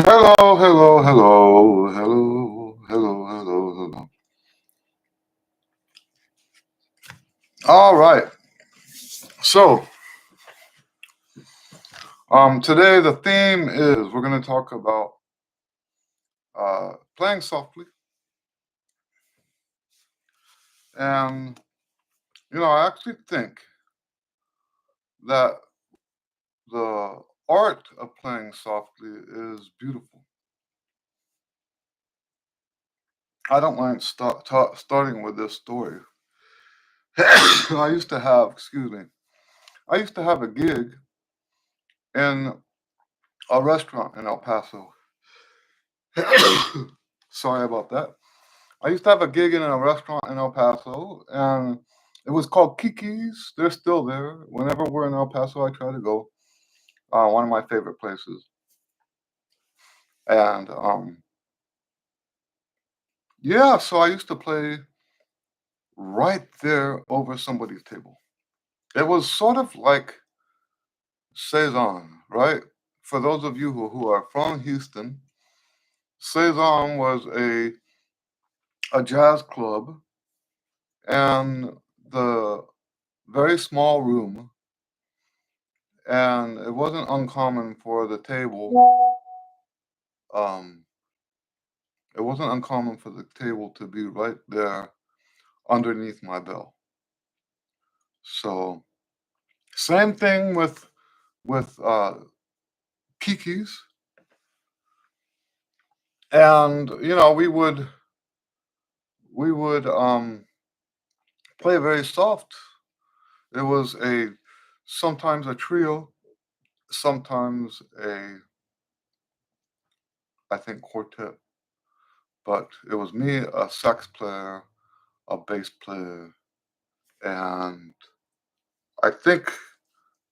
Hello, hello, hello, hello, hello, hello, hello. All right. So, today the theme is we're going to talk about playing softly, and I actually think that the art of playing softly is beautiful. I don't mind starting with this story. I used to have, excuse me, I used to have a gig in a restaurant in El Paso. Sorry about that. I used to have a gig in a restaurant in El Paso, and it was called Kiki's. They're still there. Whenever we're in El Paso, I try to go. One of my favorite places. And yeah, so I used to play right there over somebody's table. It was sort of like Cezanne, right? For those of you who are from Houston, Cezanne was a jazz club, and the very small room, and it wasn't uncommon for the table. Um, it wasn't uncommon for the table to be right there underneath my bell. So same thing with Kiki's, and we would play very soft. It was a sometimes a trio, sometimes a I think quartet, but it was me, a sax player, a bass player, and I think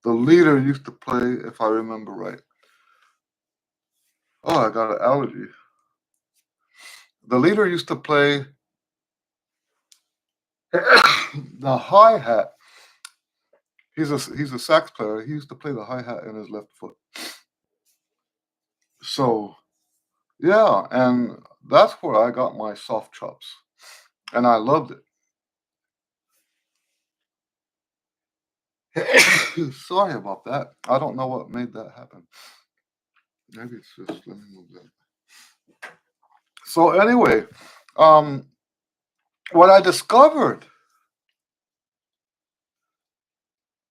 the leader used to play, if I remember right. Oh, I got an allergy. The leader used to play the hi hat. He's a sax player. He used to play the hi hat in his left foot. So yeah, and that's where I got my soft chops, and I loved it. Sorry about that. I don't know what made that happen. Maybe it's just let me move that. So anyway, um, what I discovered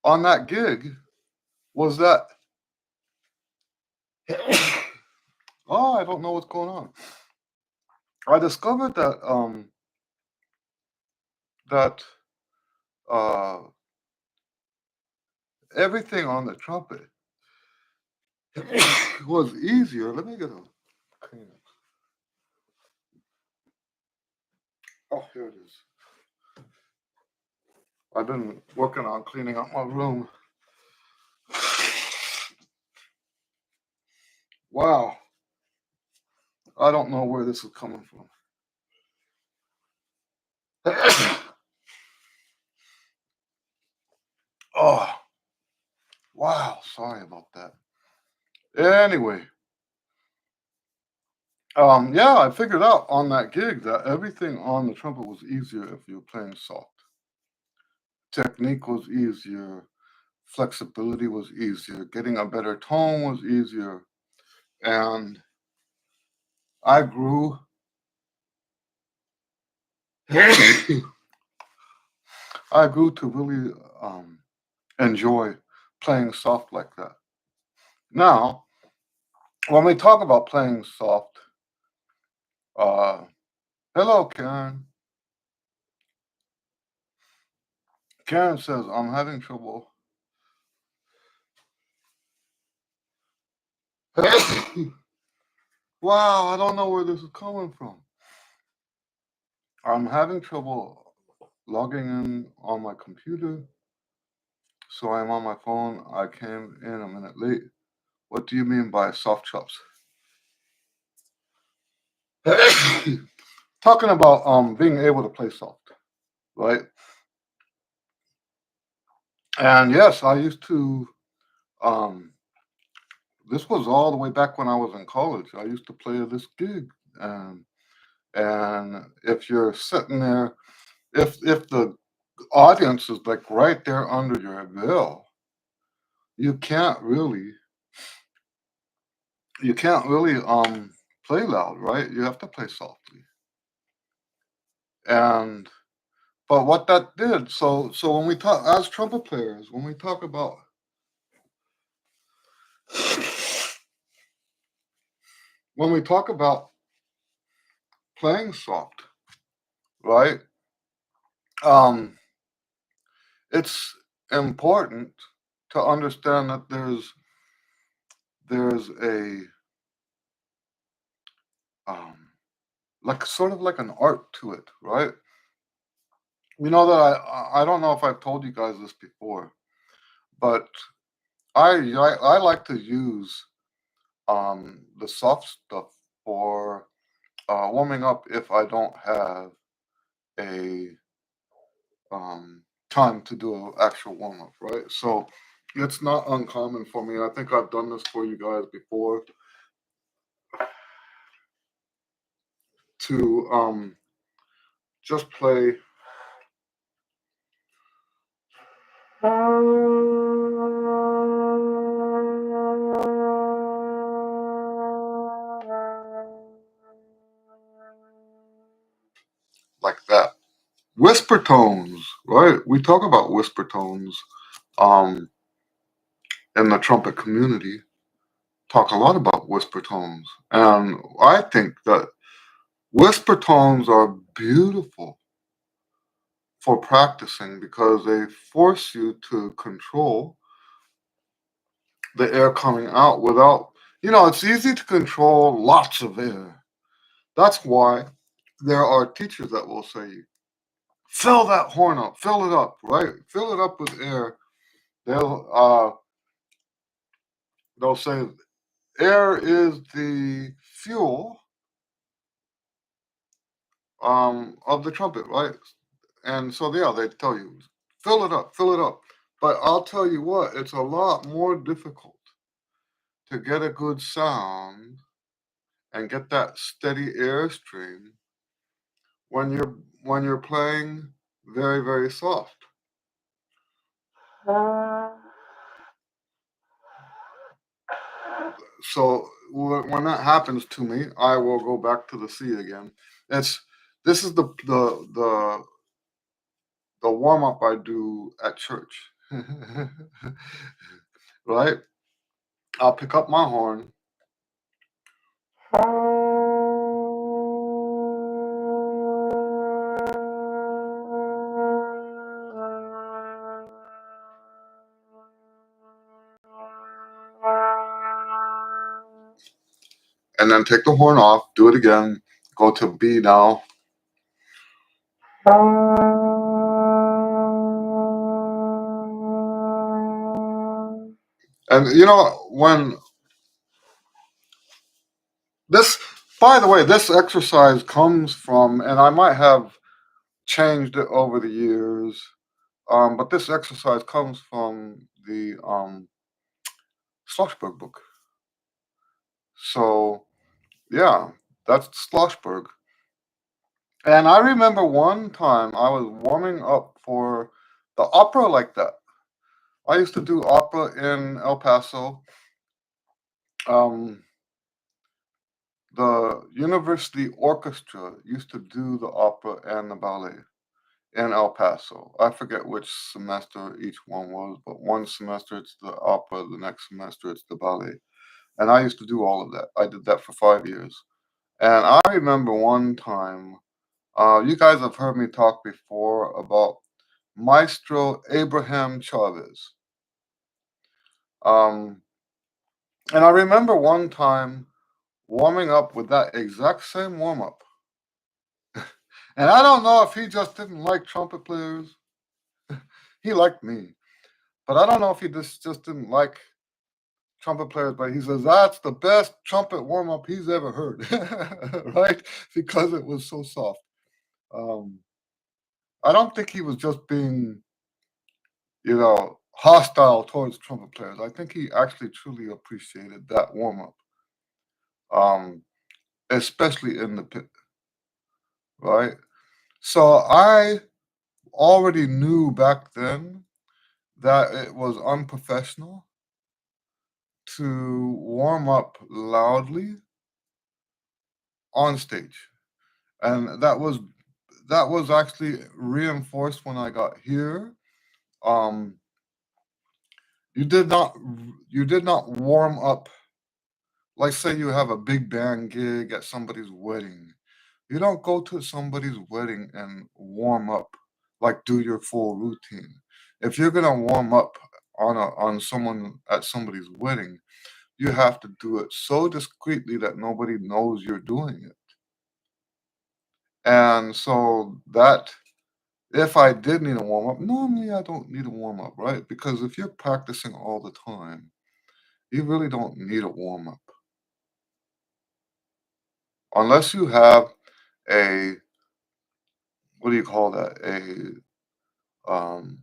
on that gig was that oh, I don't know what's going on. I discovered that uh, everything on the trumpet was easier. Let me get a clean. Oh, here it is. I've been working on cleaning up my room. Wow, I don't know where this is coming from. Oh, wow, sorry about that. Anyway, yeah, I figured out on that gig that everything on the trumpet was easier if you were playing soft. Technique was easier, flexibility was easier, getting a better tone was easier, and I grew. I grew to really enjoy playing soft like that. Now, when we talk about playing soft, uh, hello, Karen. Karen says, I'm having trouble. Wow, I don't know where this is coming from. I'm having trouble logging in on my computer, so I'm on my phone. I came in a minute late. What do you mean by soft chops? Talking about being able to play soft, right? And yes, I used to um This was all the way back when I was in college. I used to play this gig, and if you're sitting there, if the audience is like right there under your bill, you can't really you can't really play loud, right? You have to play softly. And but what that did, so when we talk as trumpet players, when we talk about when we talk about playing soft, right? Um, it's important to understand that there's a um like sort of like an art to it, right? You know that I don't know if I've told you guys this before, but I like to use the soft stuff for warming up if I don't have a time to do an actual warm up, right? So it's not uncommon for me. I think I've done this for you guys before to just play like that. Whisper tones, right? We talk about whisper tones um, in the trumpet community. Talk a lot about whisper tones, and I think that whisper tones are beautiful for practicing because they force you to control the air coming out without, it's easy to control lots of air. That's why there are teachers that will say, fill that horn up, fill it up, right? Fill it up with air. They'll they'll say air is the fuel of the trumpet, right? And so yeah, they tell you, fill it up, fill it up. But I'll tell you what, it's a lot more difficult to get a good sound and get that steady airstream when you're playing very, very soft. So when that happens to me, I will go back to the C again. It's this is the warm up I do at church, right? I'll pick up my horn. And then take the horn off, do it again, go to B now. And when this, by the way, this exercise comes from, and I might have changed it over the years, but this exercise comes from the Schlossberg book. So, yeah, that's Schlossberg. And I remember one time I was warming up for the opera like that. I used to do opera in El Paso. Um, the university orchestra used to do the opera and the ballet in El Paso. I forget which semester each one was, but one semester it's the opera, the next semester it's the ballet. And I used to do all of that. I did that for 5 years. And I remember one time, you guys have heard me talk before about Maestro Abraham Chavez. Um, and I remember one time warming up with that exact same warm up. And I don't know if he just didn't like trumpet players. He liked me. But I don't know if he just didn't like trumpet players, but he says that's the best trumpet warm up he's ever heard, right? Because it was so soft. Um, I don't think he was just being, you know, hostile towards trumpet players. I think he actually truly appreciated that warm up, um, especially in the pit, right? So I already knew back then that it was unprofessional to warm up loudly on stage, and that was actually reinforced when I got here. Um, you did not you did not warm up. Like, say you have a big band gig at somebody's wedding. You don't go to somebody's wedding and warm up, like do your full routine. If you're gonna warm up on someone at somebody's wedding, you have to do it so discreetly that nobody knows you're doing it. And so that if I did need a warm up, normally I don't need a warm up, right? Because if you're practicing all the time, you really don't need a warm up unless you have a what do you call that? Um,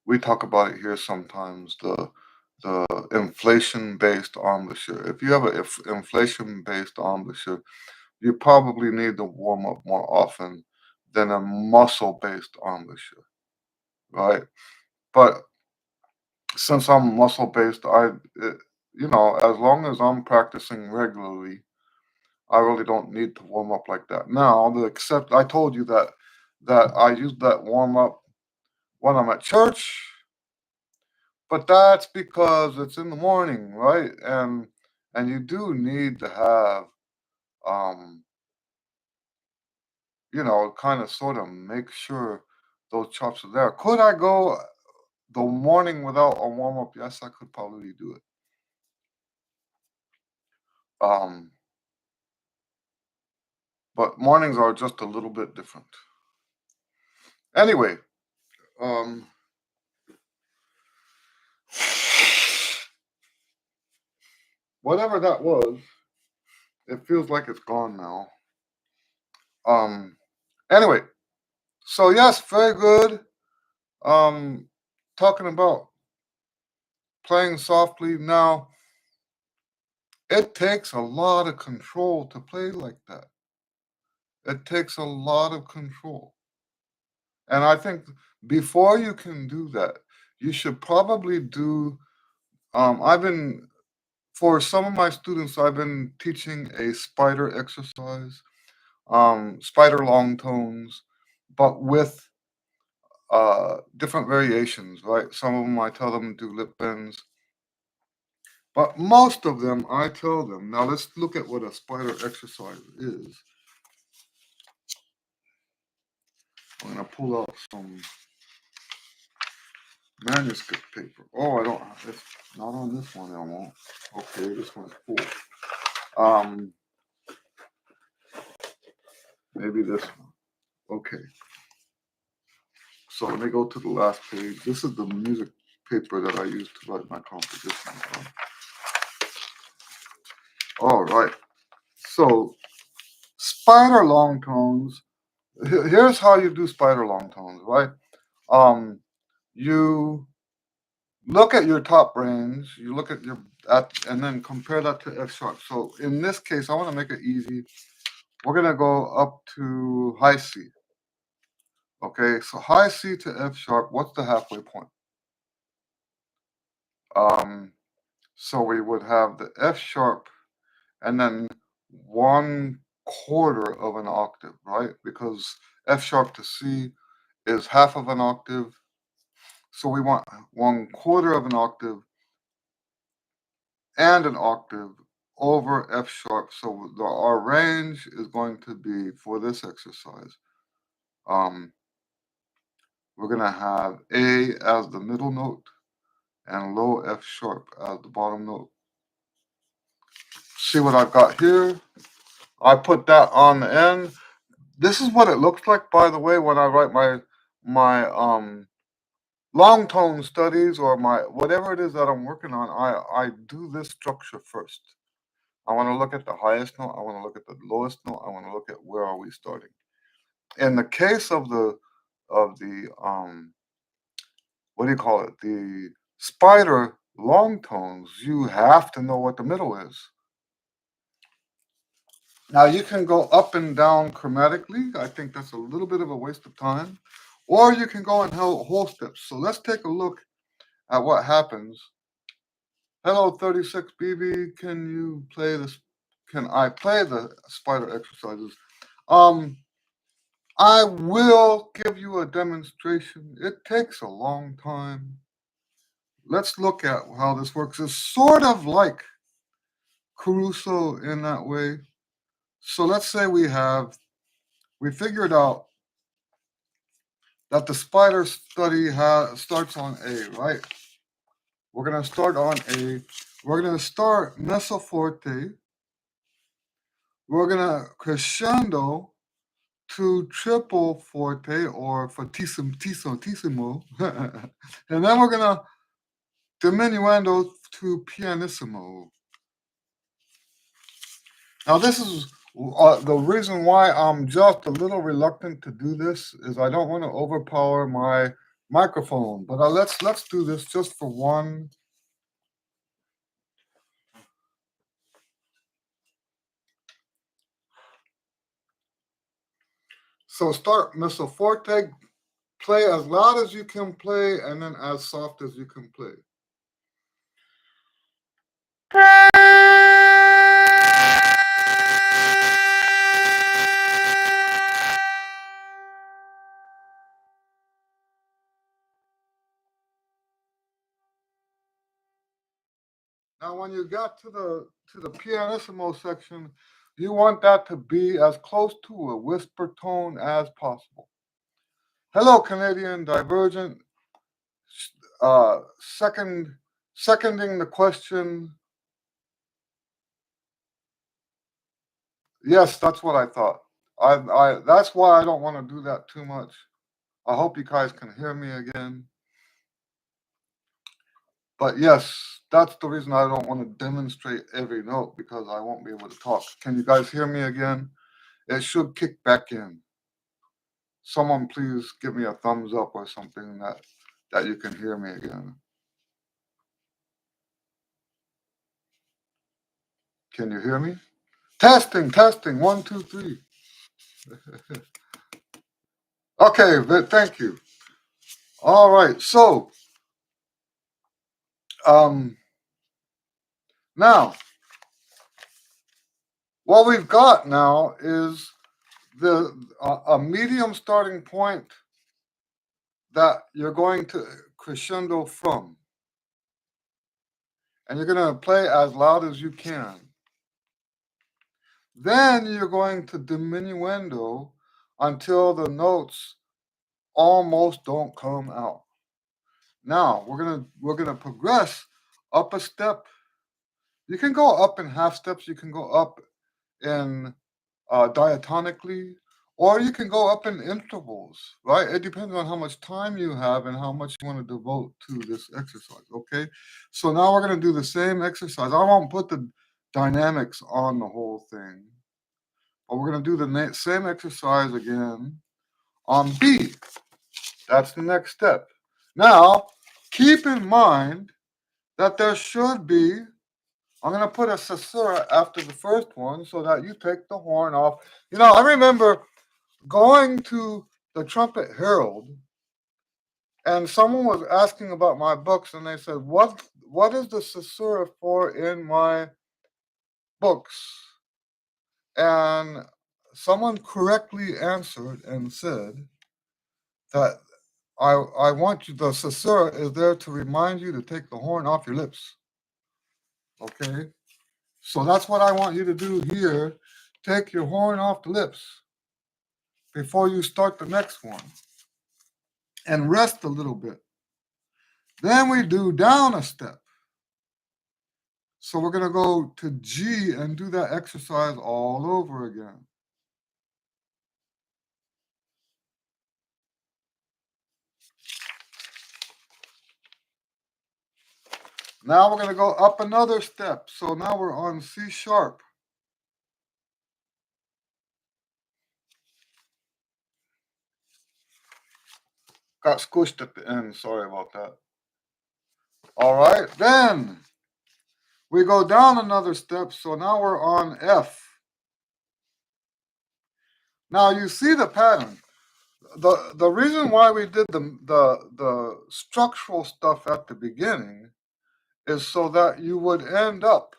we talk about it here sometimes, the inflation-based embouchure. If you have a inflation-based embouchure, you probably need to warm up more often than a muscle-based embouchure, right? But since I'm muscle-based, as long as I'm practicing regularly, I really don't need to warm up like that. Now, except I told you that I use that warm up when I'm at church, but that's because it's in the morning, right? And you do need to have um, kind of sort of make sure those chops are there. Could I go the morning without a warm up? Yes, I could probably do it. Um, but mornings are just a little bit different. Anyway, um, whatever that was, it feels like it's gone now. Um, anyway, so yes, very good. Um, talking about playing softly now, it takes a lot of control to play like that. It takes a lot of control. And I think before you can do that, you should probably do. I've been, for some of my students, I've been teaching a spider exercise, spider long tones, but with different variations, right? Some of them I tell them to do lip bends, but most of them I tell them, now let's look at what a spider exercise is. I'm going to pull out some manuscript paper. Oh, I don't, it's not on this one, I won't. Okay, this one's full. Um, Maybe this one. Okay, so let me go to the last page. This is the music paper that I used to write my composition on. All right, so spider long tones. Here's how you do spider long tones, right? Um, you look at your top range, you look at and then compare that to F sharp. So in this case, I want to make it easy. We're gonna go up to high C. Okay, so high C to F sharp. What's the halfway point? Um, so we would have the F sharp, and then 1/4 of an octave, right? Because F sharp to C is half of an octave. So we want 1/4 of an octave and an octave over F sharp. So our range is going to be, for this exercise, um, we're going to have A as the middle note and low F sharp as the bottom note. See what I've got here? I put that on the end. This is what it looks like, by the way, when I write my long tone studies, or my whatever it is that I'm working on. I do this structure first. I want to look at the highest note. I want to look at the lowest note. I want to look at where are we starting. In the case of the what do you call it? The spider long tones, you have to know what the middle is. Now you can go up and down chromatically. I think that's a little bit of a waste of time. Or you can go in whole steps. So let's take a look at what happens. Hello, 36 BB. Can you play this? Can I play the spider exercises? Um, I will give you a demonstration. It takes a long time. Let's look at how this works. It's sort of like Caruso in that way. So let's say we figured out that the spider study starts on A, right? We're going to start on A. We're going to start meso forte. We're going to crescendo to triple forte or fortissimo. And then we're going to diminuendo to pianissimo. Now, this is the reason why I'm just a little reluctant to do this is I don't want to overpower my microphone. But let's do this just for one. So start meso forte, play as loud as you can play, and then as soft as you can play. Now, when you got to the pianissimo section, you want that to be as close to a whisper tone as possible. Hello, Canadian Divergent. Uh, second, seconding the question. Yes, that's what I thought. That's why I don't want to do that too much. I hope you guys can hear me again. But yes, that's the reason I don't want to demonstrate every note because I won't be able to talk. Can you guys hear me again? It should kick back in. Someone please give me a thumbs up or something that you can hear me again. Can you hear me? Testing, testing, 1, 2, 3. Okay, thank you. All right, so um, now what we've got now is a medium starting point that you're going to crescendo from, and you're going to play as loud as you can. Then you're going to diminuendo until the notes almost don't come out. Now we're gonna progress up a step. You can go up in half steps. You can go up in diatonically, or you can go up in intervals. Right? It depends on how much time you have and how much you want to devote to this exercise. Okay. So now we're gonna do the same exercise. I won't put the dynamics on the whole thing, but we're gonna do the same exercise again on B. That's the next step. Now, keep in mind that there should be, I'm going to put a caesura after the first one so that you take the horn off. You know, I remember going to the Trumpet Herald and someone was asking about my books and they said, what is the caesura for in my books? And someone correctly answered and said that I want you, the caesura is there to remind you to take the horn off your lips. Okay? So that's what I want you to do here. Take your horn off the lips before you start the next one and rest a little bit. Then we do down a step. So we're going to go to G and do that exercise all over again. Now we're going to go up another step. So now we're on C sharp. Got squished at the end. Sorry about that. All right, then we go down another step. So now we're on F. Now you see the pattern. The reason why we did the structural stuff at the beginning is so that you would end up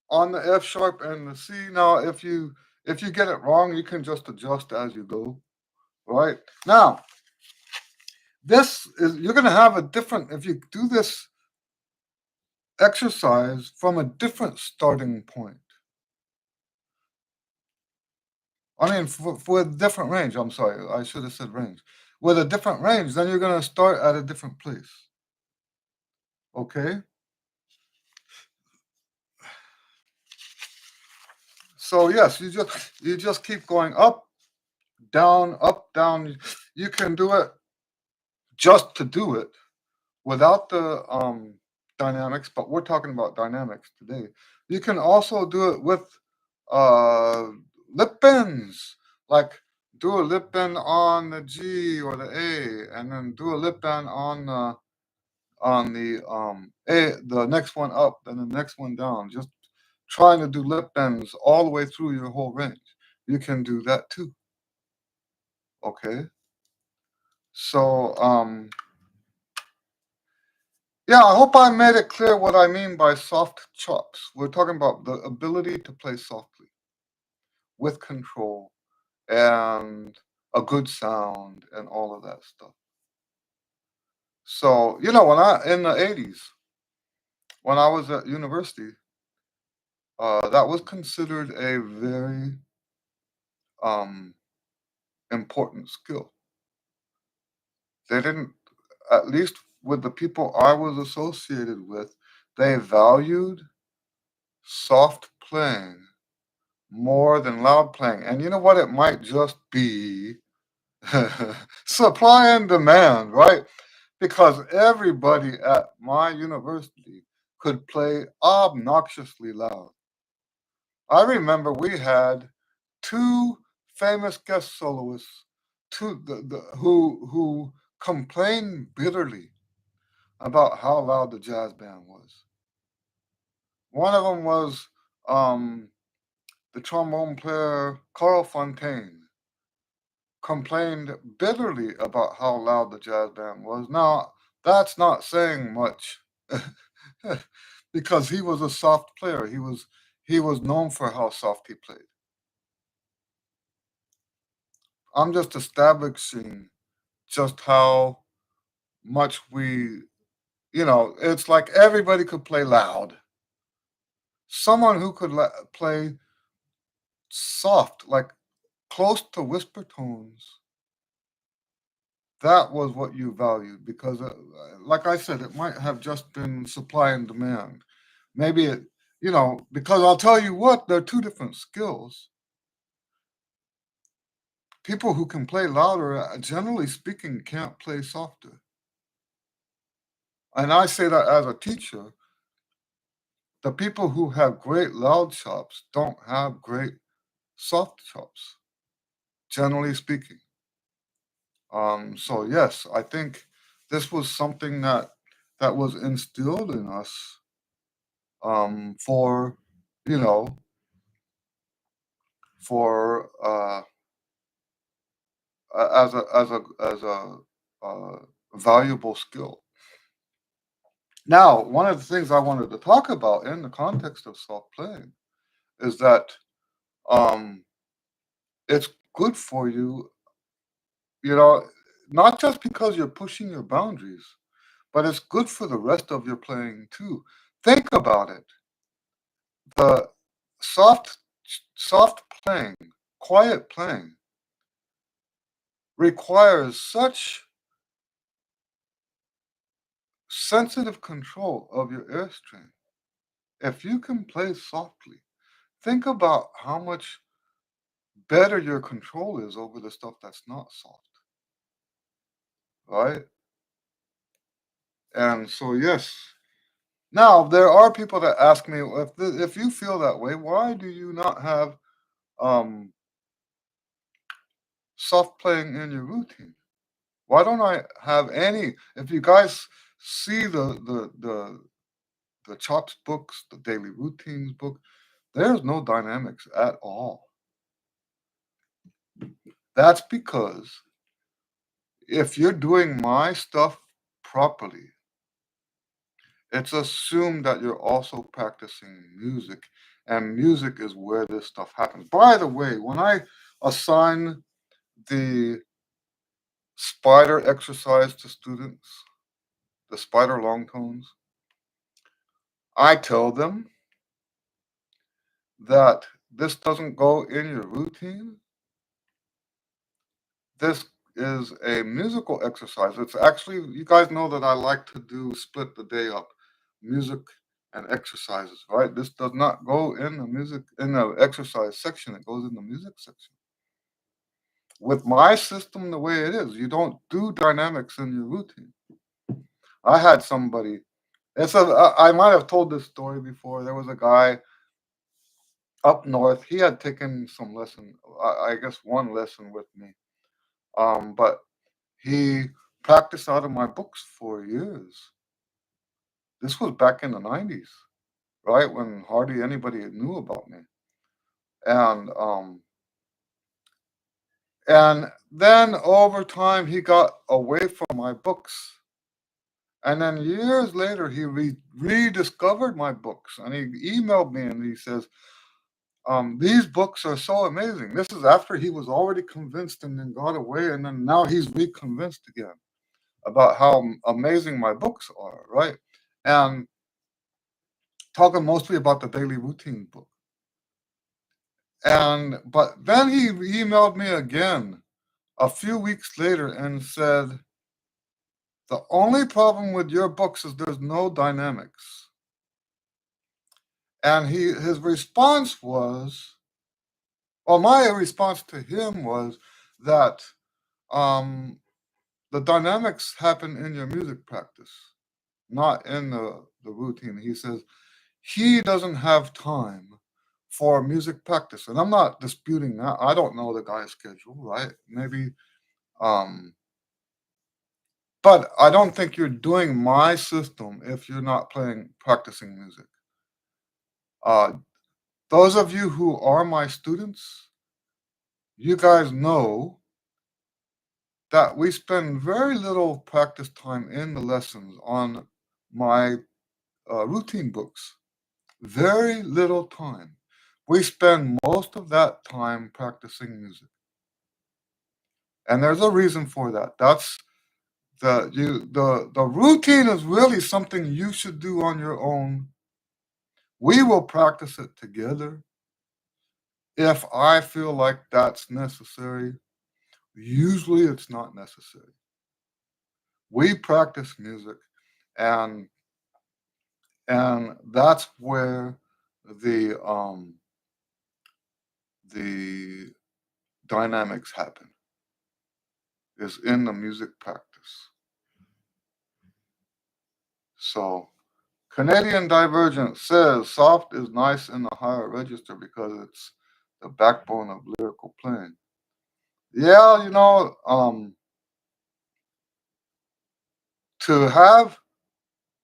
on the F sharp and the C. Now, if you get it wrong, you can just adjust as you go. Right now, this is you're going to have a different. If you do this exercise from a different starting point. I mean, for a different range. I'm sorry, I should have said range. With a different range, then you're going to start at a different place. Okay. So yes, you just keep going up, down, up, down. You can do it just to do it without the dynamics, but we're talking about dynamics today. You can also do it with uh, lip bends, like do a lip bend on the G or the A, and then do a lip bend on the A, the next one up, then the next one down. Just trying to do lip bends all the way through your whole range. You can do that too. Okay. So yeah, I hope I made it clear what I mean by soft chops. We're talking about the ability to play softly with control and a good sound and all of that stuff. So, when I in the 80s, when I was at university, that was considered a very um, important skill. They didn't, at least with the people I was associated with, they valued soft playing more than loud playing. And you know what? It might just be supply and demand, right? Because everybody at my university could play obnoxiously loud. I remember we had two famous guest soloists who complained bitterly about how loud the jazz band was. One of them was the trombone player Carl Fontaine complained bitterly about how loud the jazz band was. Now, that's not saying much because he was a soft player. He was known for how soft he played. I'm just establishing just how much it's like everybody could play loud. Someone who could play soft, like close to whisper tones, that was what you valued because, like I said, it might have just been supply and demand. Maybe because I'll tell you what, they're two different skills. People who can play louder, generally speaking, can't play softer. And I say that as a teacher. The people who have great loud chops don't have great soft chops, generally speaking. So yes, I think this was something that was instilled in us for you know for as a uh, valuable skill. Now, one of the things I wanted to talk about in the context of soft playing is that um, it's good for you, you know, not just because you're pushing your boundaries, but it's good for the rest of your playing too. Think about it. The soft soft playing, quiet playing requires such sensitive control of your airstring. If you can play softly, think about how much better your control is over the stuff that's not soft, right? And so, yes. Now, there are people that ask me if you feel that way, why do you not have um, soft playing in your routine? Why don't I have any? If you guys see the chops books, the daily routines book, there's no dynamics at all. That's because if you're doing my stuff properly, it's assumed that you're also practicing music, and music is where this stuff happens. By the way, when I assign the spider exercise to students, the spider long tones, I tell them that this doesn't go in your routine. This is a musical exercise. It's actually, you guys know that I like to do split the day up, music and exercises, right? This does not go in the music, in the exercise section, it goes in the music section. With my system the way it is, you don't do dynamics in your routine. I had somebody, I might have told this story before. There was a guy up north. He had taken some lesson, I guess one lesson with me. But he practiced out of my books for years. This was back in the 90s, right? When hardly anybody knew about me. And and then over time he got away from my books. And then years later he rediscovered my books and he emailed me and he says, these books are so amazing. This is after he was already convinced and then got away, and then now he's reconvinced again about how amazing my books are, right? And talking mostly about the daily routine book. And but then he emailed me again a few weeks later and said, the only problem with your books is there's no dynamics. And his response was, well, my response to him was that um, the dynamics happen in your music practice, not in the routine. He says he doesn't have time for music practice. And I'm not disputing that. I don't know the guy's schedule, right? Maybe, um, but I don't think you're doing my system if you're not practicing music. Uh, those of you who are my students, you guys know that we spend very little practice time in the lessons on my routine books. Very little time. We spend most of that time practicing music. And there's a reason for that. That's the routine is really something you should do on your own. We will practice it together if I feel like that's necessary. Usually it's not necessary. We practice music, and that's where the the dynamics happen, is in the music practice. So Canadian Divergent says soft is nice in the higher register because it's the backbone of lyrical playing. Yeah, to have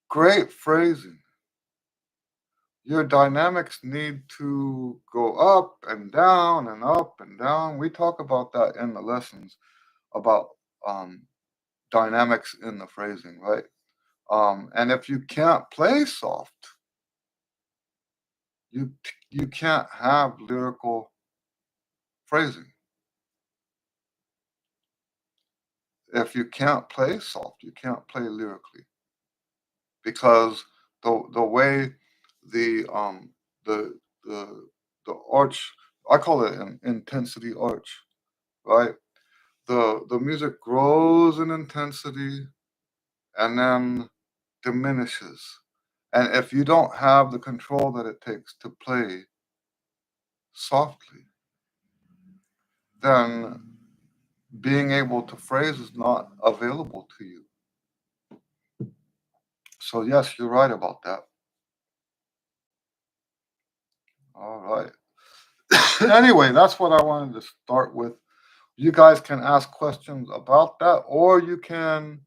great phrasing, your dynamics need to go up and down and up and down. We talk about that in the lessons about um, dynamics in the phrasing, right? And if you can't play soft, you you can't have lyrical phrasing. If you can't play soft, you can't play lyrically because the way the um the the the arch, I call it an intensity arch, right? The music grows in intensity and then diminishes. And if you don't have the control that it takes to play softly, then being able to phrase is not available to you. So yes, you're right about that. All right. Anyway, that's what I wanted to start with You guys can ask questions about that, or you can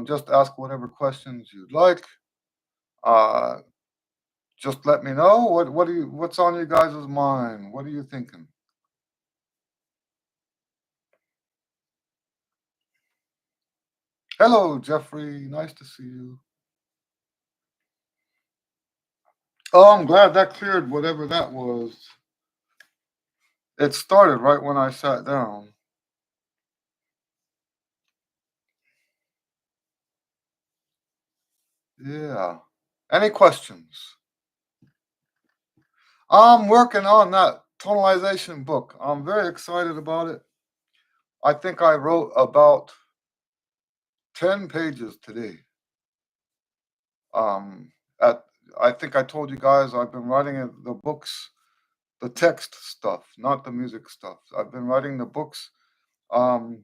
just ask whatever questions you'd like. Uh, just let me know what's on you guys' mind. What are you thinking? Hello, Jeffrey. Nice to see you. Oh, I'm glad that cleared whatever that was. It started right when I sat down. Yeah. Any questions? I'm working on that tonalization book. I'm very excited about it. I think I wrote about 10 pages today. Um, at I think I told you guys I've been writing the books, the text stuff, not the music stuff. I've been writing the books um,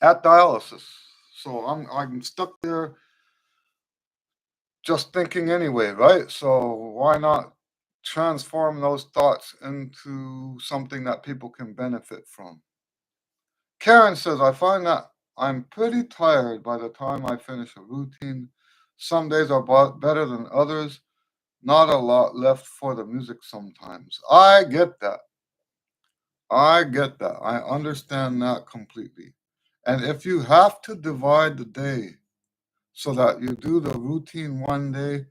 at dialysis. So I'm stuck there just thinking anyway, right? So why not transform those thoughts into something that people can benefit from? Karen says, I find that I'm pretty tired by the time I finish a routine. Some days are better than others. Not a lot left for the music sometimes. I get that. I get that. I understand that completely. And if you have to divide the day so that you do the routine one day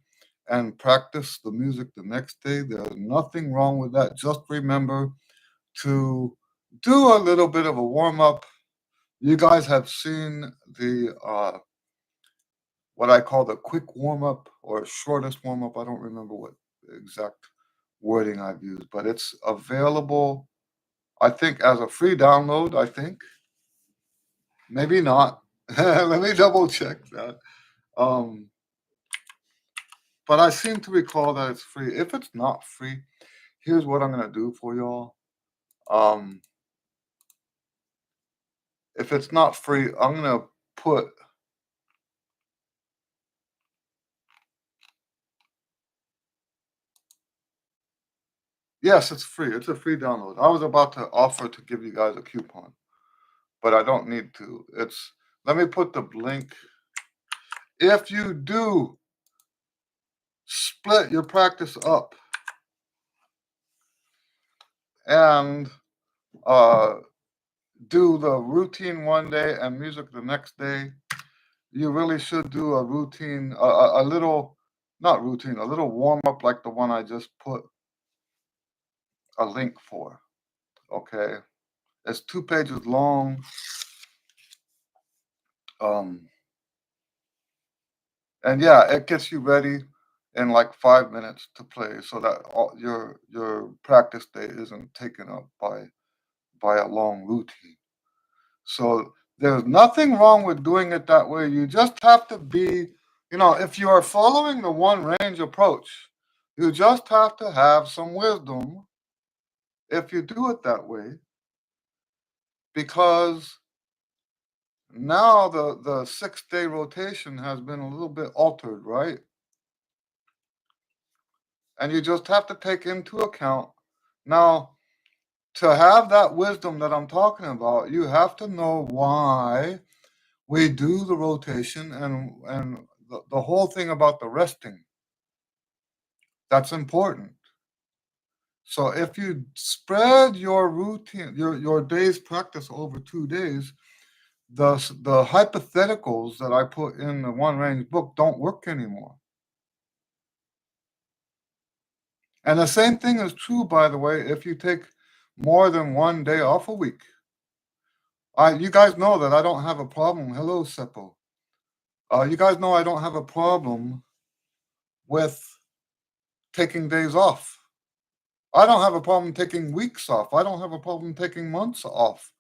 and practice the music the next day, there's nothing wrong with that. Just remember to do a little bit of a warm up. You guys have seen the what I call the quick warm up or shortest warm up. I don't remember what exact wording I've used, but it's available, I think, as a free download. I think maybe not. Let me double check that. Um, but I seem to recall that it's free. If it's not free, here's what I'm gonna do for y'all. Um, if it's not free, I'm gonna put. Yes, it's free. It's a free download. I was about to offer to give you guys a coupon, but I don't need to. It's let me put the link. If you do split your practice up and uh, do the routine one day and music the next day, you really should do a routine, a little, not routine, a little warm up like the one I just put a link for. Okay, it's 2 pages long. Um, and yeah, it gets you ready in like 5 minutes to play, so that your practice day isn't taken up by a long routine. So there's nothing wrong with doing it that way. You just have to be, if you are following the one range approach, you just have to have some wisdom if you do it that way, because now the 6 day rotation has been a little bit altered, right? And you just have to take into account now, to have that wisdom that I'm talking about, you have to know why we do the rotation and the whole thing about the resting. That's important. So if you spread your routine, your day's practice over 2 days, the hypotheticals that I put in the one range book don't work anymore. And the same thing is true, by the way, if you take more than one day off a week. You guys know that I don't have a problem. Hello, Seppo. You guys know I don't have a problem with taking days off. I don't have a problem taking weeks off. I don't have a problem taking months off.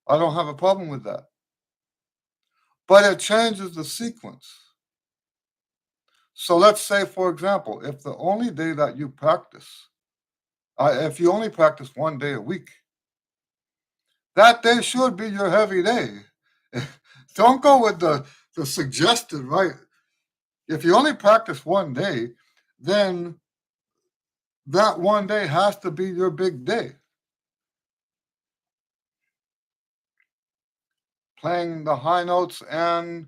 I don't have a problem with that. But it changes the sequence. So let's say, for example, if the only day that you practice, if you only practice one day a week, that day should be your heavy day. Don't go with the suggested, right? If you only practice one day, then that one day has to be your big day. playing the high notes and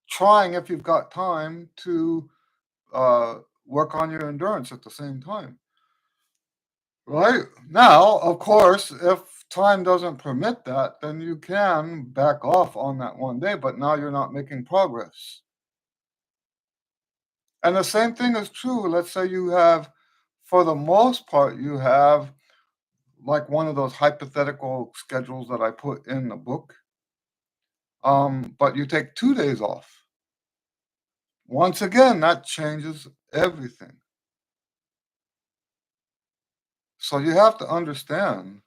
trying, if you've got time, to work on your endurance at the same time. Right? Now, of course, if time doesn't permit that, then you can back off on that one day, but now you're not making progress. And the same thing is true. Let's say you have, for the most part, you have like one of those hypothetical schedules that I put in the book, but you take 2 days off. Once again, that changes everything. So you have to understand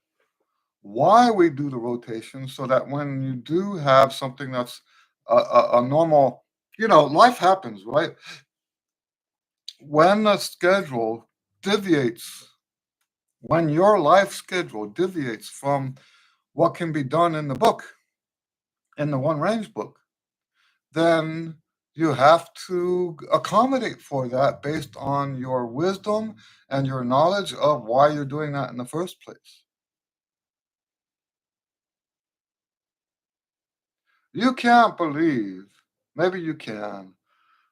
why we do the rotation so that when you do have something that's a normal, life happens, right? When the schedule deviates, when your life schedule deviates from what can be done in the book, in the one range book, then you have to accommodate for that based on your wisdom and your knowledge of why you're doing that in the first place. You can't believe, maybe you can,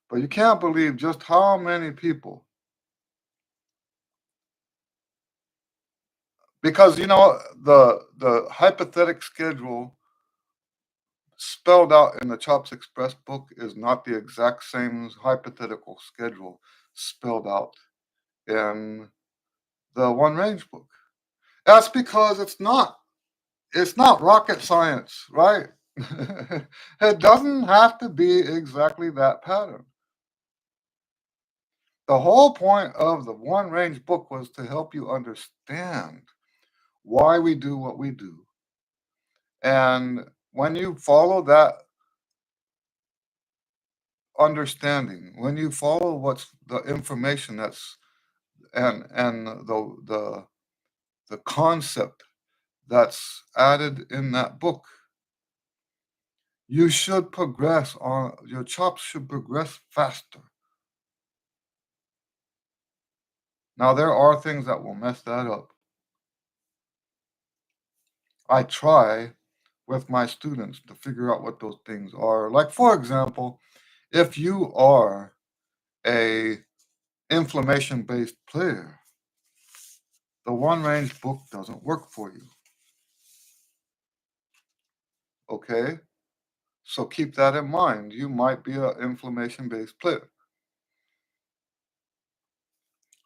but you can't believe just how many people, because the hypothetic schedule spelled out in the Chops Express book is not the exact same hypothetical schedule spelled out in the one range book. That's because it's not rocket science, right? It doesn't have to be exactly that pattern. The whole point of the one range book was to help you understand why we do what we do. And when you follow that understanding, when you follow what's the information that's and the concept that's added in that book, you should progress on your chops should progress faster. Now there are things that will mess that up. I try with my students to figure out what those things are. Like for example, if you are a inflammation based player, the one range book doesn't work for you. Okay? So keep that in mind. You might be an inflammation based player.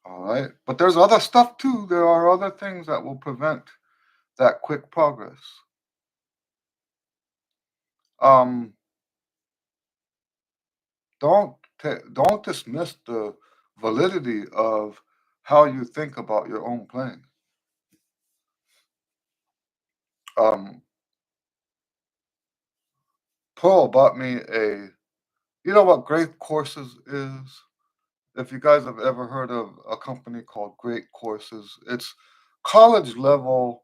All right. But there's other stuff too. There are other things that will prevent that quick progress. Um, don't dismiss the validity of how you think about your own playing. Um, Pearl bought me a. You know what Great Courses is? If you guys have ever heard of a company called Great Courses, it's college level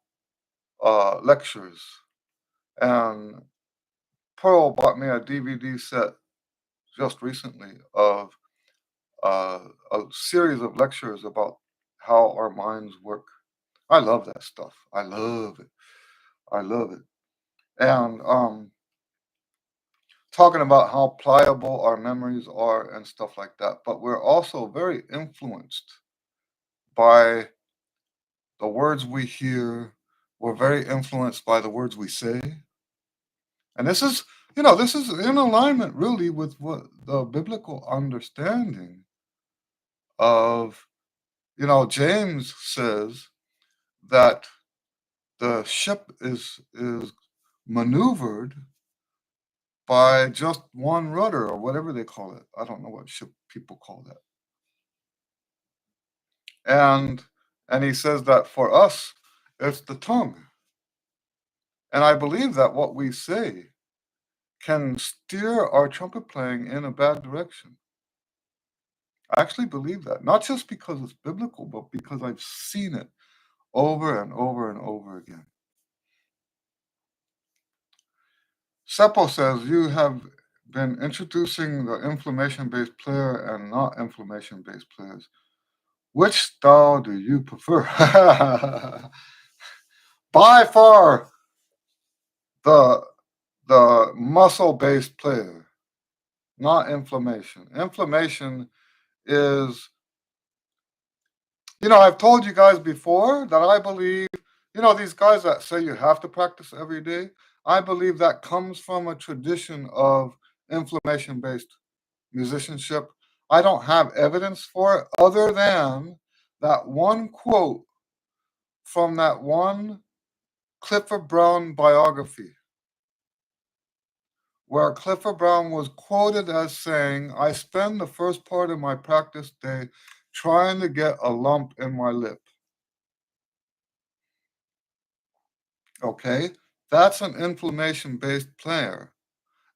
lectures. And Pearl bought me a DVD set just recently of a series of lectures about how our minds work. I love that stuff. I love it. I love it. And talking about how pliable our memories are and stuff like that. But we're also very influenced by the words we hear. We're very influenced by the words we say. And this is in alignment really with what the biblical understanding of, James says that the ship is maneuvered by just one rudder or whatever they call it. I don't know what ship people call that. And he says that for us, it's the tongue. And I believe that what we say can steer our trumpet playing in a bad direction. I actually believe that, not just because it's biblical, but because I've seen it over and over and over again. Seppo says you have been introducing the inflammation based player and not inflammation based players. Which style do you prefer? By far, the the muscle-based player, not inflammation. Inflammation is, I've told you guys before that I believe, these guys that say you have to practice every day, I believe that comes from a tradition of inflammation-based musicianship. I don't have evidence for it other than that one quote from that one Clifford Brown biography, where Clifford Brown was quoted as saying, I spend the first part of my practice day trying to get a lump in my lip. Okay? That's an inflammation based player.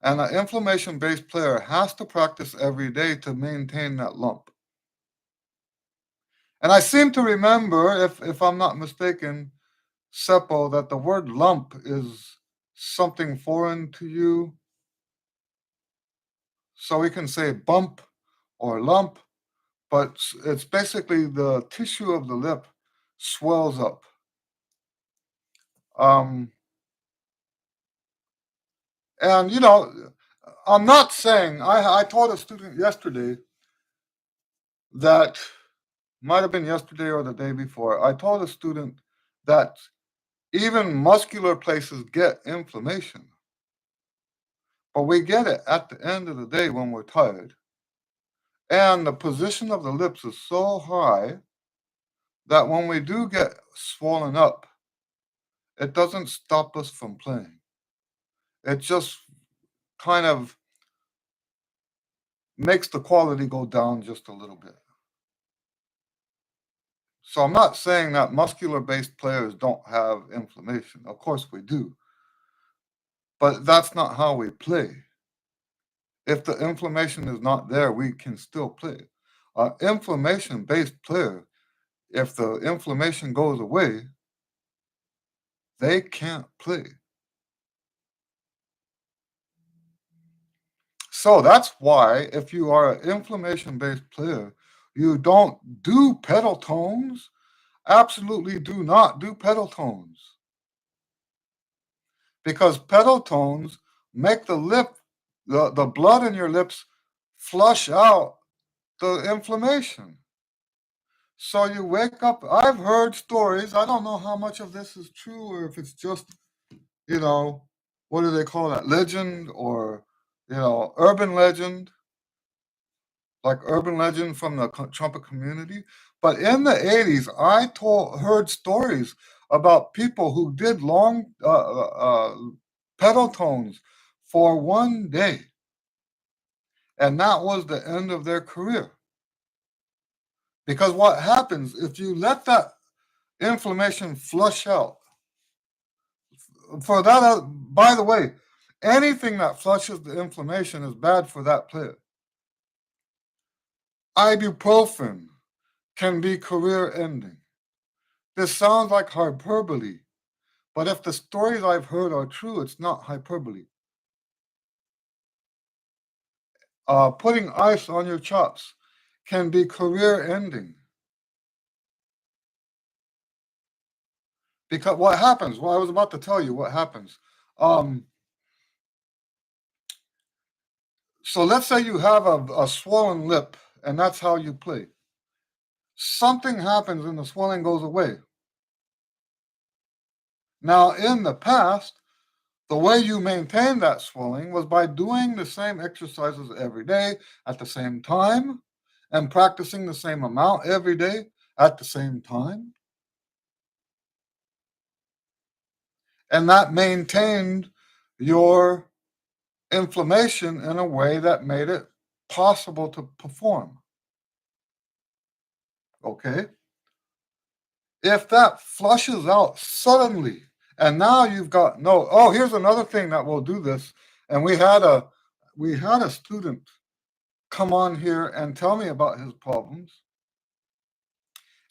And an inflammation based player has to practice every day to maintain that lump. And I seem to remember, if I'm not mistaken, Seppo, that the word lump is something foreign to you. So we can say bump or lump, but it's basically the tissue of the lip swells up. Um, and I'm not saying I told a student yesterday that might have been yesterday or the day before. I told a student that even muscular places get inflammation, but we get it at the end of the day when we're tired. And the position of the lips is so high that when we do get swollen up, it doesn't stop us from playing. It just kind of makes the quality go down just a little bit. So I'm not saying that muscular based players don't have inflammation. Of course we do. But that's not how we play. If the inflammation is not there, we can still play. An inflammation based player, if the inflammation goes away, they can't play. So that's why, if you are an inflammation based player, you don't do pedal tones. Absolutely do not do pedal tones. Because pedal tones make the blood in your lips flush out the inflammation. So you wake up. I've heard stories. I don't know how much of this is true or if it's just, you know, what do they call that? Legend or, urban legend, like urban legend from the trumpet community. But in the 80s, heard stories about people who did long pedal tones for one day. And that was the end of their career. Because what happens if you let that inflammation flush out? For that, by the way, anything that flushes the inflammation is bad for that player. Ibuprofen can be career ending. This sounds like hyperbole, but if the stories I've heard are true, it's not hyperbole. Putting ice on your chops can be career ending. Because what happens? Well, I was about to tell you what happens. Um, so let's say you have a swollen lip, and that's how you play. Something happens and the swelling goes away. Now, in the past, the way you maintained that swelling was by doing the same exercises every day at the same time and practicing the same amount every day at the same time. And that maintained your inflammation in a way that made it possible to perform. Okay? If that flushes out suddenly, and now you've got no, oh, here's another thing that will do this. And we had a student come on here and tell me about his problems.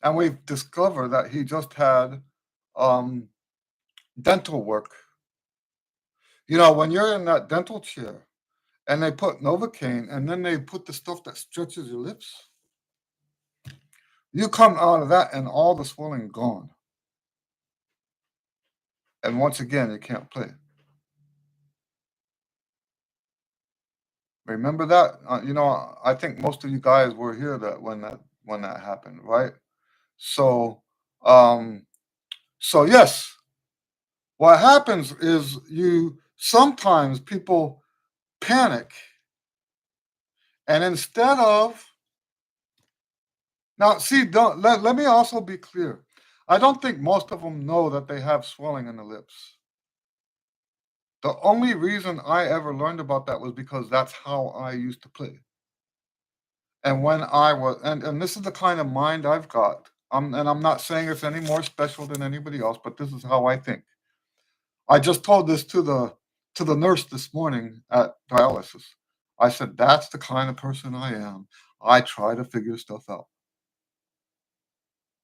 And we've discovered that he just had um, dental work. When you're in that dental chair and they put Novocaine and then they put the stuff that stretches your lips, you come out of that and all the swelling gone. And once again, you can't play. Remember that? I think most of you guys were here when that happened, right? So, um, so yes, what happens is you sometimes people panic, and instead of now, see, don't let me also be clear. I don't think most of them know that they have swelling in the lips. The only reason I ever learned about that was because that's how I used to play. And when I was, and this is the kind of mind I've got. And I'm not saying it's any more special than anybody else, but this is how I think. I just told this to the nurse this morning at dialysis. I said, that's the kind of person I am. I try to figure stuff out.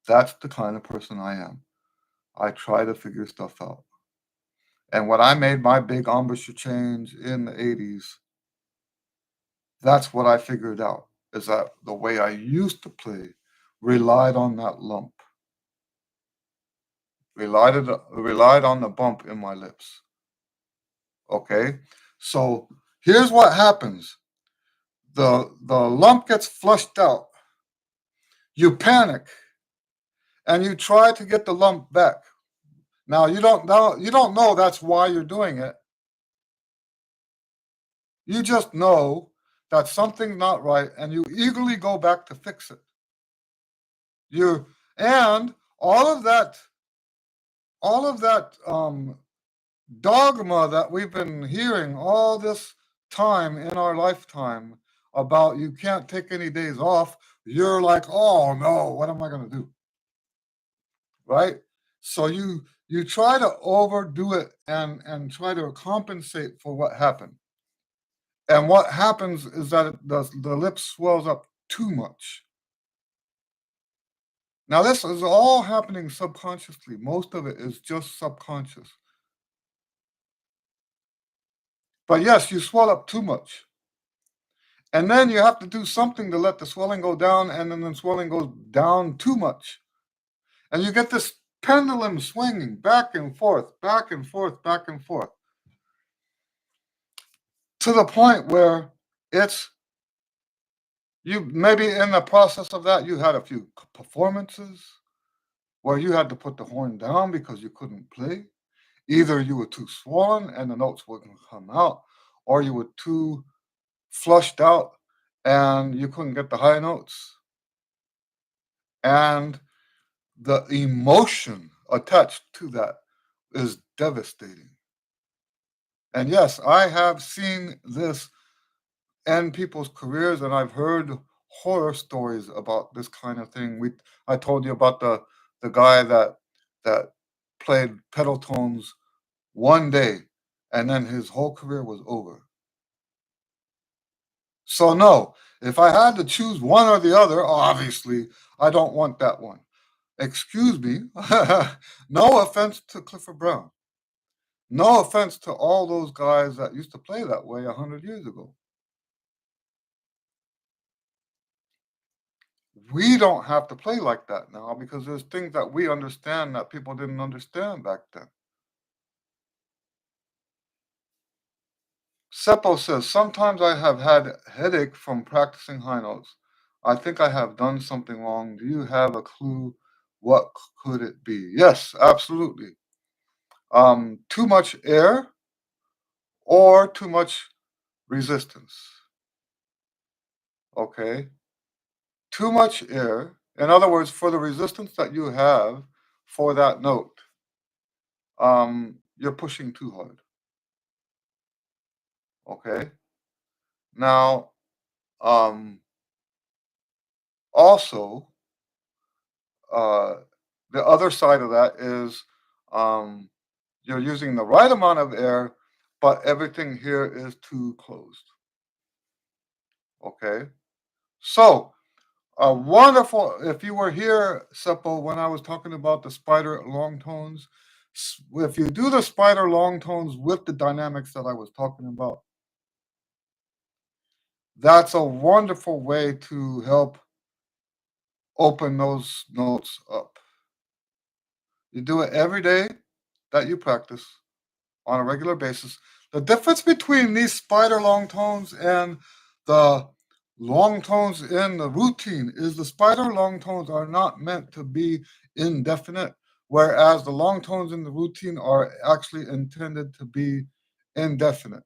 That's the kind of person I am. I try to figure stuff out. And when I made my big embouchure change in the 80s, that's what I figured out is that the way I used to play relied on that lump, relied on the bump in my lips. Okay? So here's what happens. The lump gets flushed out. You panic and you try to get the lump back. Now you don't know that's why you're doing it. You just know that something's not right and you eagerly go back to fix it. You and all of that dogma that we've been hearing all this time in our lifetime about you can't take any days off, you're like, oh no, what am I going to do? Right? So you try to overdo it and try to compensate for what happened. And what happens is that the lip swells up too much. Now, this is all happening subconsciously. Most of it is just subconscious. But yes, you swell up too much. And then you have to do something to let the swelling go down, and then the swelling goes down too much. And you get this pendulum swinging back and forth, back and forth, back and forth, to the point where it's you maybe in the process of that, you had a few performances where you had to put the horn down because you couldn't play. Either you were too swollen and the notes wouldn't come out, or you were too flushed out and you couldn't get the high notes. And the emotion attached to that is devastating. And yes, I have seen this end people's careers, and I've heard horror stories about this kind of thing. I told you about the guy that played pedal tones one day, and then his whole career was over. So no, if I had to choose one or the other, obviously I don't want that one. Excuse me. No offense to Clifford Brown. No offense to all those guys that used to play that way 100 years ago. We don't have to play like that now because there's things that we understand that people didn't understand back then. Seppo says, sometimes I have had headache from practicing high notes. I think I have done something wrong. Do you have a clue what could it be? Yes, absolutely. Too much air or too much resistance. Okay. Too much air. In other words, for the resistance that you have for that note, you're pushing too hard. Okay. Now, um, also, uh, the other side of that is um, you're using the right amount of air, but everything here is too closed. Okay. So, a wonderful, if you were here, Seppo, when I was talking about the spider long tones, if you do the spider long tones with the dynamics that I was talking about, that's a wonderful way to help open those notes up. You do it every day that you practice on a regular basis. The difference between these spider long tones and the long tones in the routine is the spider long tones are not meant to be indefinite, whereas the long tones in the routine are actually intended to be indefinite.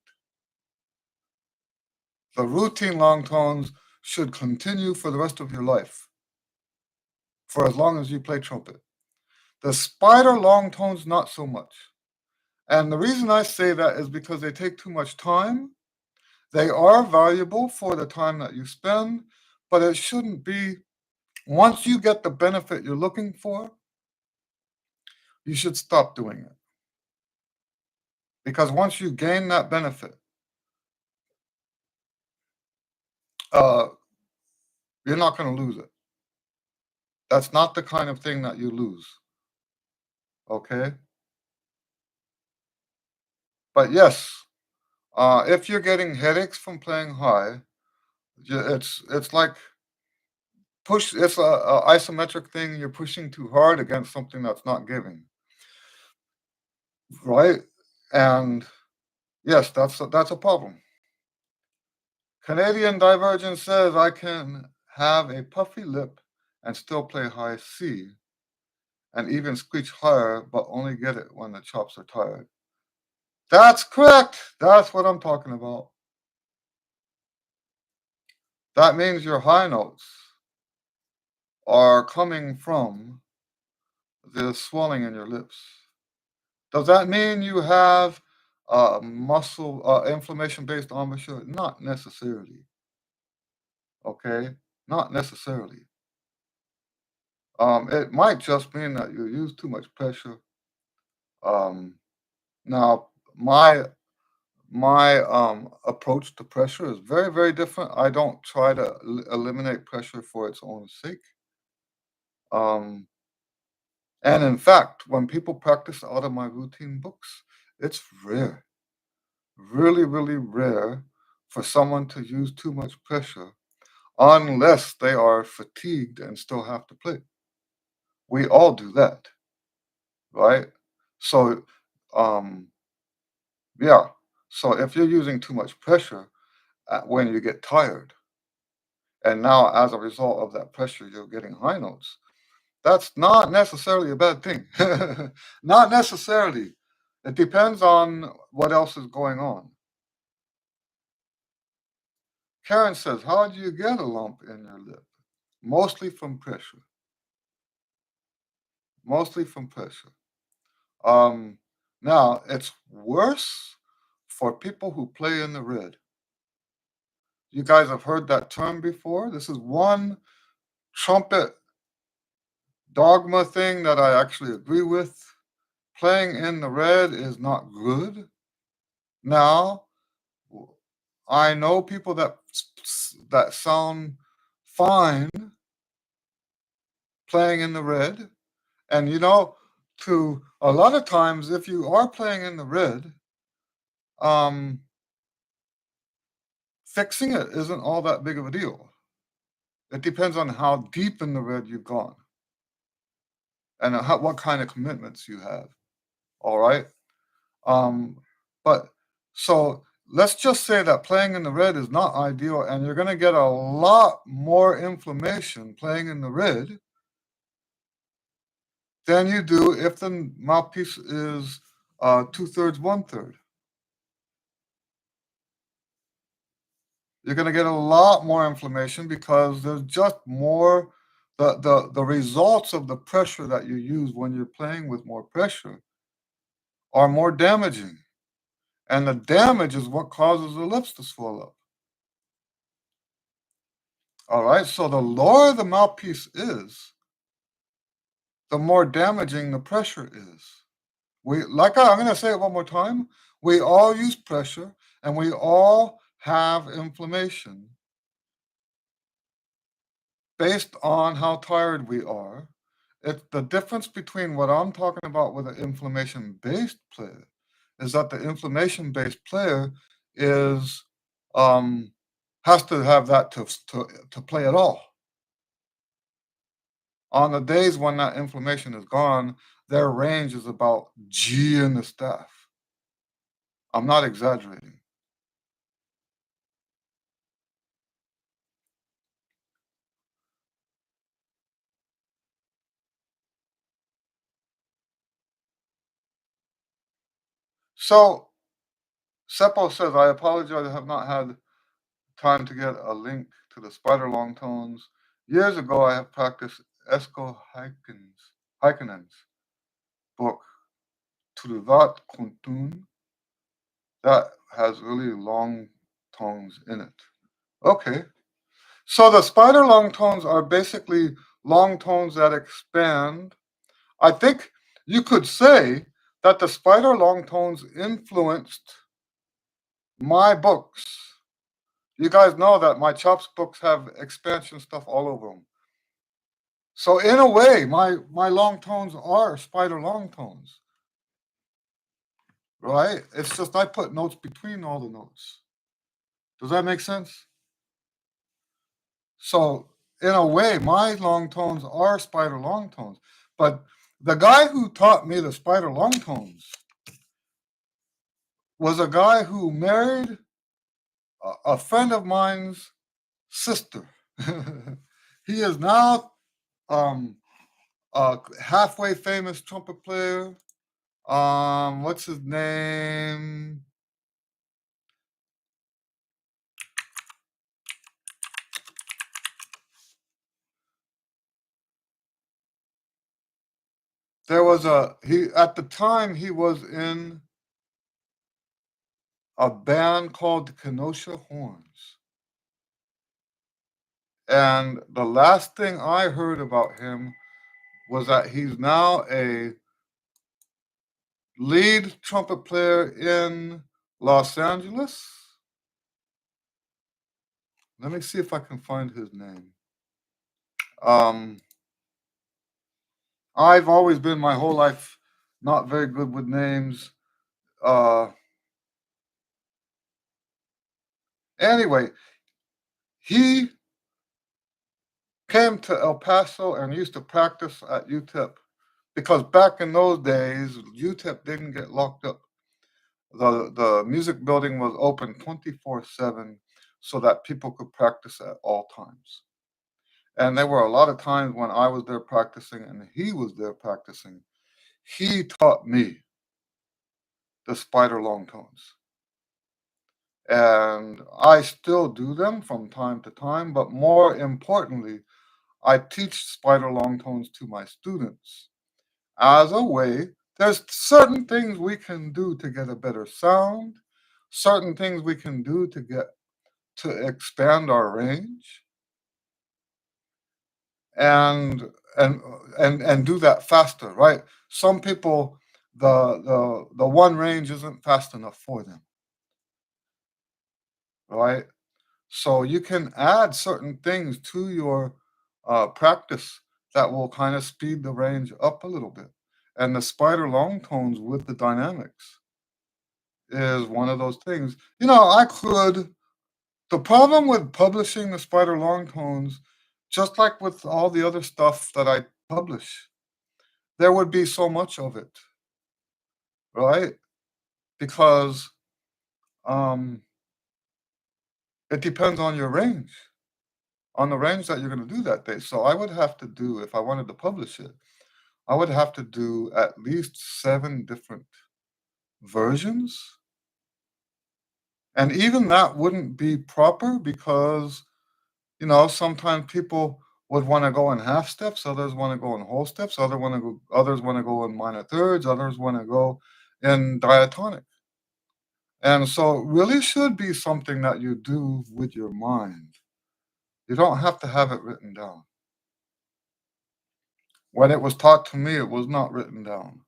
The routine long tones should continue for the rest of your life, for as long as you play trumpet. The spider long tones, not so much. And the reason I say that is because they take too much time. They are valuable for the time that you spend, but it shouldn't be. Once you get the benefit you're looking for, you should stop doing it. Because once you gain that benefit, uh, you're not going to lose it. That's not the kind of thing that you lose. Okay? But yes, if you're getting headaches from playing high, it's like it's a isometric thing. You're pushing too hard against something that's not giving, right? And yes, that's a problem. Canadian Divergence says I can have a puffy lip and still play high C and even screech higher, but only get it when the chops are tired. That's correct. That's what I'm talking about. That means your high notes are coming from the swelling in your lips. Does that mean you have muscle inflammation based embouchure? Not necessarily. Okay, not necessarily. It might just mean that you use too much pressure. Um, now, my approach to pressure is very, very different. I don't try to eliminate pressure for its own sake. Um, and in fact, when people practice out of my routine books, it's rare, really, really rare for someone to use too much pressure unless they are fatigued and still have to play. We all do that, right? So, um, yeah. So if you're using too much pressure when you get tired, and now as a result of that pressure, you're getting high notes, that's not necessarily a bad thing. Not necessarily. It depends on what else is going on. Karen says, how do you get a lump in your lip? Mostly from pressure. Mostly from pressure. Um, Now, it's worse for people who play in the red. You guys have heard that term before. This is one trumpet dogma thing that I actually agree with. Playing in the red is not good. Now, I know people that sound fine playing in the red, and to a lot of times, if you are playing in the red, um, fixing it isn't all that big of a deal. It depends on how deep in the red you've gone and what kind of commitments you have. All right. Um, but so let's just say that playing in the red is not ideal, and you're going to get a lot more inflammation playing in the red than you do if the mouthpiece is 2/3, 1/3. You're going to get a lot more inflammation because there's just more. The results of the pressure that you use when you're playing with more pressure are more damaging. And the damage is what causes the lips to swell up. All right. So the lower the mouthpiece is, the more damaging the pressure is. I'm going to say it one more time. We all use pressure and we all have inflammation based on how tired we are. It's the difference between what I'm talking about with an inflammation based player is that the inflammation based player is um, has to have that to play at all. On the days when that inflammation is gone, their range is about G in the staff. I'm not exaggerating. So Seppo says, I apologize, I have not had time to get a link to the spider long tones. Years ago, I have practiced Heikkinen's book, Truvat Kuntun, that has really long tones in it. Okay. So the spider long tones are basically long tones that expand. I think you could say that the spider long tones influenced my books. You guys know that my chops books have expansion stuff all over them. So in a way, my long tones are spider long tones, right? It's just I put notes between all the notes. Does that make sense? So in a way, my long tones are spider long tones. But the guy who taught me the spider long tones was a guy who married a friend of mine's sister. He is now a halfway famous trumpet player. What's his name? There was a he at the time he was in a band called the Kenosha Horns. And the last thing I heard about him was that he's now a lead trumpet player in Los Angeles. Let me see if I can find his name. Um, I've always been my whole life not very good with names. Uh, anyway, he came to El Paso and used to practice at UTEP because back in those days, UTEP didn't get locked up. The music building was open 24/7 so that people could practice at all times. And there were a lot of times when I was there practicing and he was there practicing. He taught me the spider long tones. And I still do them from time to time, but more importantly, I teach spider long tones to my students as a way. There's certain things we can do to get a better sound, certain things we can do to expand our range, and and and do that faster, right? Some people, the one range isn't fast enough for them, right? So you can add certain things to your practice that will kind of speed the range up a little bit. And the spider long tones with the dynamics is one of those things. You know, I could. The problem with publishing the spider long tones, just like with all the other stuff that I publish, there would be so much of it, right? Because um, it depends on your range, on the range that you're going to do that day. So I would have to do, if I wanted to publish it, I would have to do at least 7 different versions. And even that wouldn't be proper because, you know, sometimes people would want to go in half steps, others want to go in whole steps, others want to go in minor thirds, others want to go in diatonic. And so it really should be something that you do with your mind. You don't have to have it written down. When it was taught to me, it was not written down.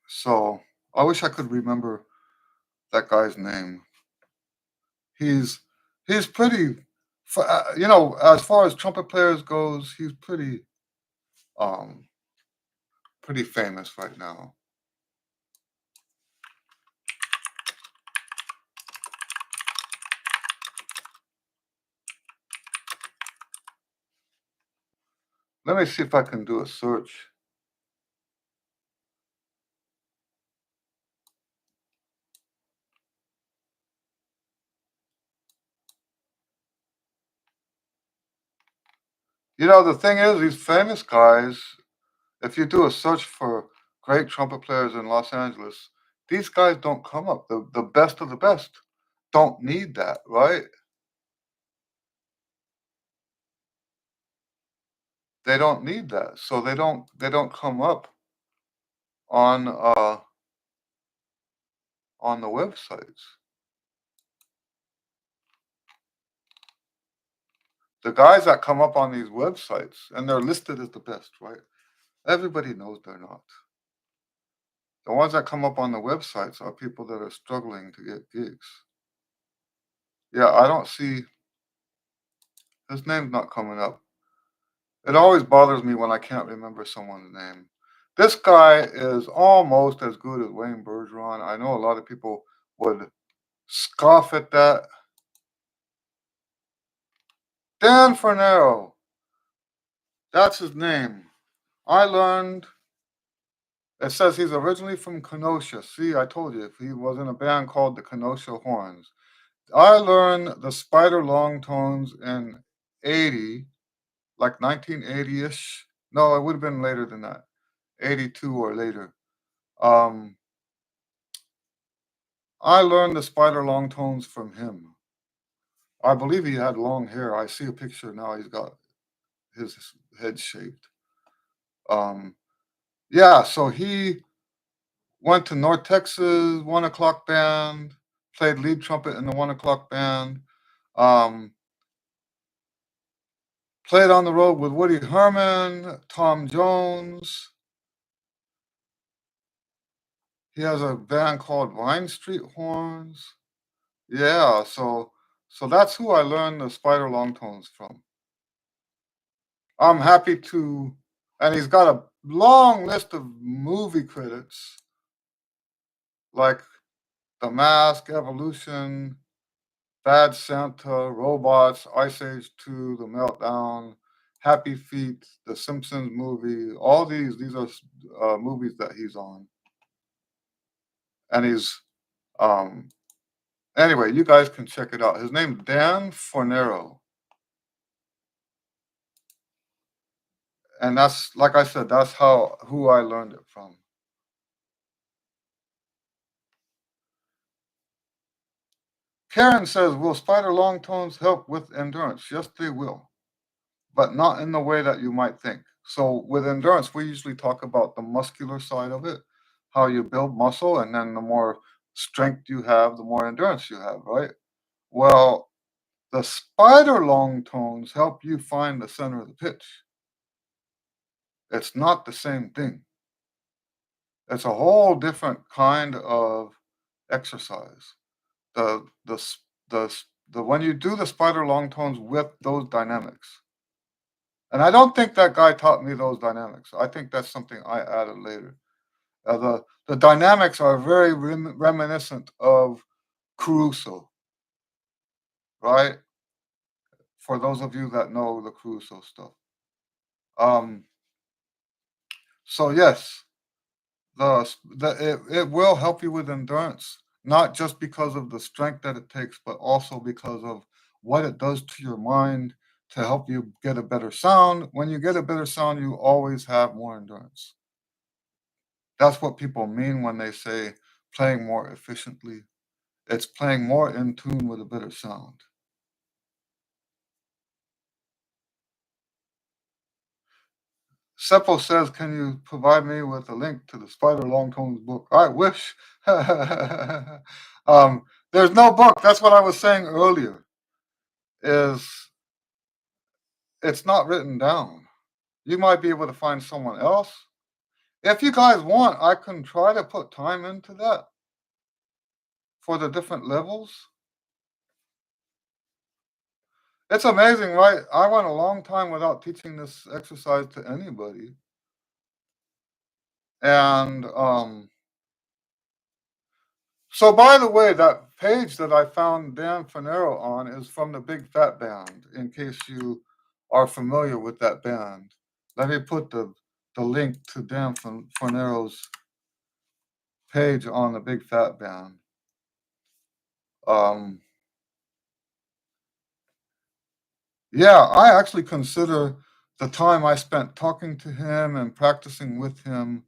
So I wish I could remember that guy's name. He's he's pretty, you know, as far as trumpet players goes, he's um pretty famous right now. Let me see if I can do a search. The thing is, these famous guys, if you do a search for great trumpet players in Los Angeles, these guys don't come up. The best of the best don't need that, right? They don't need that. So they don't come up on on the websites. The guys that come up on these websites and they're listed as the best, right? Everybody knows they're not. The ones that come up on the websites are people that are struggling to get gigs. Yeah, I don't see his name's not coming up. It always bothers me when I can't remember someone's name. This guy is almost as good as Wayne Bergeron. I know a lot of people would scoff at that. Dan Fernero, that's his name. I learned it says he's originally from Kenosha. See, I told you, if he was in a band called the Kenosha Horns. I learned the spider long tones in 80, like 1980-ish. No, it would have been later than that. 82 or later. Um, I learned the spider long tones from him. I believe he had long hair. I see a picture now. He's got his head shaved. Um, yeah, so he went to North Texas 1 o'clock band, played lead trumpet in the 1 o'clock band, um, played on the road with Woody Herman, Tom Jones. He has a band called Vine Street Horns. Yeah, so that's who I learned the spider long tones from. I'm happy to, and he's got a long list of movie credits like The Mask, Evolution, Bad Santa, Robots, Ice Age 2, The Meltdown, Happy Feet, The Simpsons movie. All these are movies that he's on, and he's um. Anyway, you guys can check it out. His name's Dan Fornero, and that's like I said, that's how who I learned it from. Karen says, "Will spider long tones help with endurance?" Yes, they will, but not in the way that you might think. So with endurance, we usually talk about the muscular side of it, how you build muscle, and then the more strength you have, the more endurance you have, right? Well, the spider long tones help you find the center of the pitch. It's not the same thing. It's a whole different kind of exercise. The s- the when you do the spider long tones with those dynamics, and I don't think that guy taught me those dynamics. I think that's something I added later. The dynamics are very reminiscent of Caruso, right? For those of you that know the Caruso stuff. Um, so yes, it will help you with endurance, not just because of the strength that it takes, but also because of what it does to your mind to help you get a better sound. When you get a better sound, you always have more endurance. That's what people mean when they say playing more efficiently. It's playing more in tune with a better sound. Seppo says, "Can you provide me with a link to the Spider Longtones book?" I wish. There's no book. That's what I was saying earlier. Is it's not written down. You might be able to find someone else. If you guys want, I can try to put time into that for the different levels. It's amazing, right? I went a long time without teaching this exercise to anybody. And so, by the way, that page that I found Dan Fanero on is from the Big Fat Band, in case you are familiar with that band. Let me put the link to Dan Fanero's page on the Big Fat Band. Um, yeah, I actually consider the time I spent talking to him and practicing with him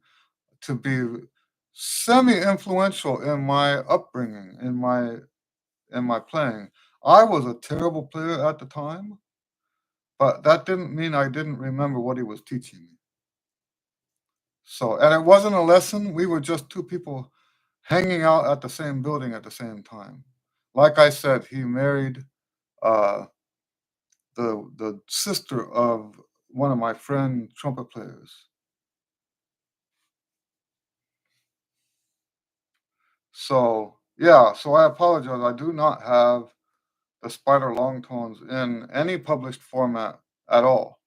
to be semi-influential in my upbringing, in my playing. I was a terrible player at the time, but that didn't mean I didn't remember what he was teaching me. So, and it wasn't a lesson. We were just two people hanging out at the same building at the same time. Like I said, he married uh, the sister of one of my friend trumpet players. So yeah, so I apologize. I do not have the spider long tones in any published format at all.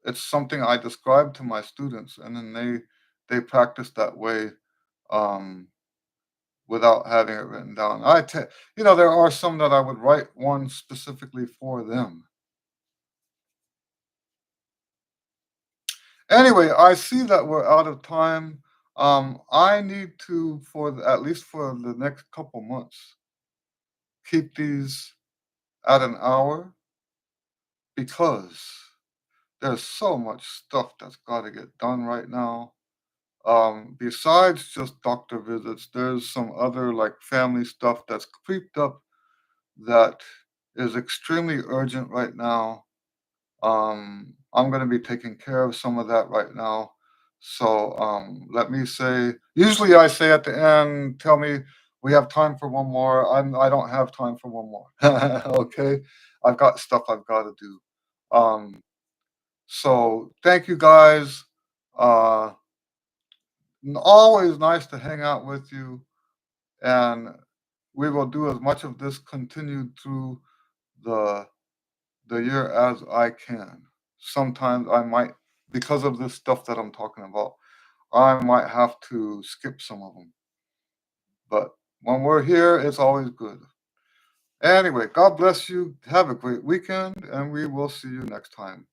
It's something I describe to my students, and then they practice that way um, without having it written down. There are some that I would write one specifically for them. Anyway, I see that we're out of time. I need to, at least for the next couple months, keep these at an hour because there's so much stuff that's got to get done right now. Besides just doctor visits, there's some other like family stuff that's creeped up that is extremely urgent right now. I'm going to be taking care of some of that right now. So let me say, usually I say at the end, tell me we have time for one more. I don't have time for one more. Okay. I've got stuff I've got to do. Um, so thank you guys. Uh, Always nice to hang out with you. And we will do as much of this continued through the the year as I can. Sometimes I might, because of this stuff that I'm talking about, I might have to skip some of them. But when we're here, it's always good. Anyway, God bless you. Have a great weekend, and we will see you next time.